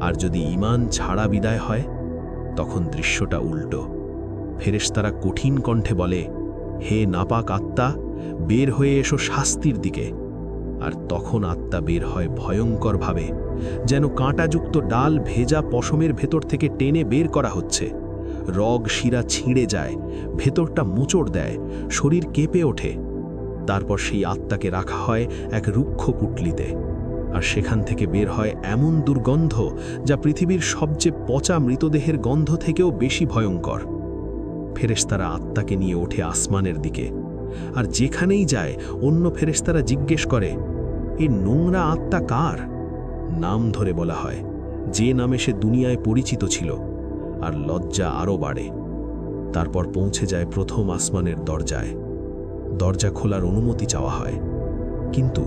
আর যদি ঈমান ছাড়া বিদায় হয় তখন দৃশ্যটা উল্টো। ফেরেশতারা কঠিন কণ্ঠে বলে, হে নাপাক আত্মা, বের হয়ে এসো শাস্তির দিকে। আর তখন আত্মা বের হয় ভয়ঙ্করভাবে, যেন কাঁটাযুক্ত ডাল ভেজা পশমের ভেতর থেকে টেনে বের করা হচ্ছে। রগ শিরা ছিঁড়ে যায়, ভেতরটা মোচড় দেয়, শরীর কেঁপে ওঠে। তারপর সেই আত্মাকে রাখা হয় এক রুক্ষ পুটলিতে, আর সেখান থেকে বের হয় এমন দুর্গন্ধ যা পৃথিবীর সবচেয়ে পচা মৃতদেহের গন্ধ থেকেও বেশি ভয়ঙ্কর। ফেরেশতারা আত্মাকে নিয়ে ওঠে আসমানের দিকে, আর যেখানেই যায় অন্য ফেরেশতারা জিজ্ঞেস করে, এই নোংরা আত্মা কার? নাম ধরে বলা হয়, যে নামে সে দুনিয়ায় পরিচিত ছিল, আর লজ্জা আরও বাড়ে। তারপর পৌঁছে যায় প্রথম আসমানের দরজায়। দরজা খোলার অনুমতি চাওয়া হয়, কিন্তু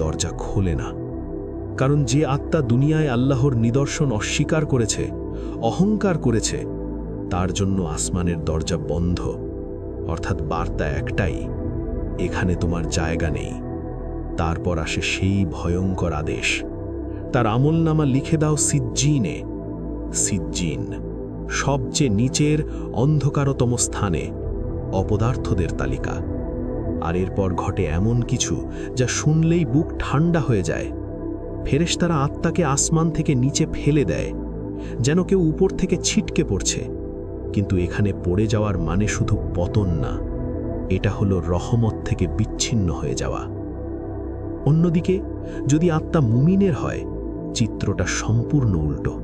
দরজা খোলে না। কারণ যে আত্মা দুনিয়ায় আল্লাহর নিদর্শন অস্বীকার করেছে, অহংকার করেছে, তার জন্য আসমানের দরজা বন্ধ। অর্থাৎ বার্তা একটাই, এখানে তোমার জায়গা নেই। তারপর আসে সেই ভয়ঙ্কর আদেশ, তার আমলনামা লিখে দাও সিজ্জিনে। সিজ্জিন সবচেয়ে নিচের অন্ধকারতম স্থানে, অপদার্থদের তালিকা। আর এরপর ঘটে এমন কিছু যা শুনলেই বুক ঠান্ডা হয়ে যায়। ফেরেশতারা আত্মাকে আসমান থেকে নিচে ফেলে দেয়, যেন কেউ উপর থেকে ছিটকে পড়ছে। কিন্তু এখানে পড়ে যাওয়ার মানে শুধু পতন না, এটা হলো রহমত থেকে বিচ্ছিন্ন হয়ে যাওয়া। অন্যদিকে যদি আত্মা মুমিনের হয়, চিত্রটা সম্পূর্ণ উল্টো।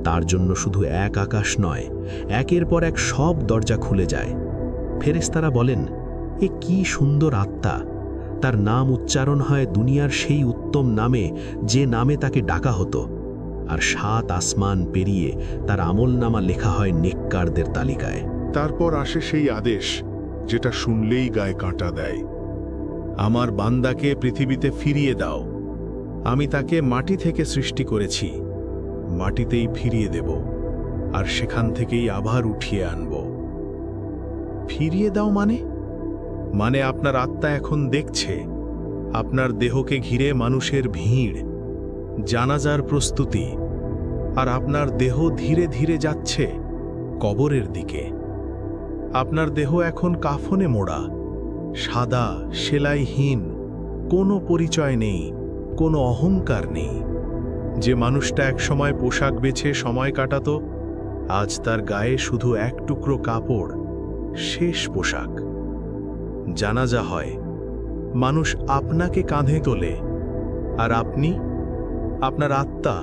তার জন্য শুধু এক আকাশ নয়, একের পর এক সব দরজা খুলে যায়। ফেরেশতারা বলেন, এ কি সুন্দর আত্মা! তার নাম উচ্চারণ হয় দুনিয়ার সেই উত্তম নামে যে নামে তাকে ডাকা হতো। আর 7 আসমান পেরিয়ে তার আমলনামা লেখা হয় নেককারদের তালিকায়। তারপর আসে সেই আদেশ যেটা শুনলেই গায়ে কাঁটা দেয়। আমার বান্দাকে পৃথিবীতে ফিরিয়ে দাও। আমি তাকে মাটি থেকে সৃষ্টি করেছি, মাটিতেই ফিরিয়ে দেব, আর সেখান থেকেই আবার উঠিয়ে আনব। ফিরিয়ে দাও মানে আপনার আত্মা এখন দেখছে আপনার দেহকে ঘিরে মানুষের ভিড়, জানাজার প্রস্তুতি, আর আপনার দেহ ধীরে ধীরে যাচ্ছে কবরের দিকে। আপনার দেহ এখন কাফনে মোড়া, সাদা, সেলাইহীন, কোনো পরিচয় নেই, কোনো অহংকার নেই। যে মানুষটা একসময় পোশাক বেছে সময় কাটাতো, আজ তার গায়ে শুধু এক টুকরো কাপড়, শেষ পোশাক। জানাজা হয়, মানুষ আপনাকে কাঁধে তোলে, আর আপনি, আপনার আত্মা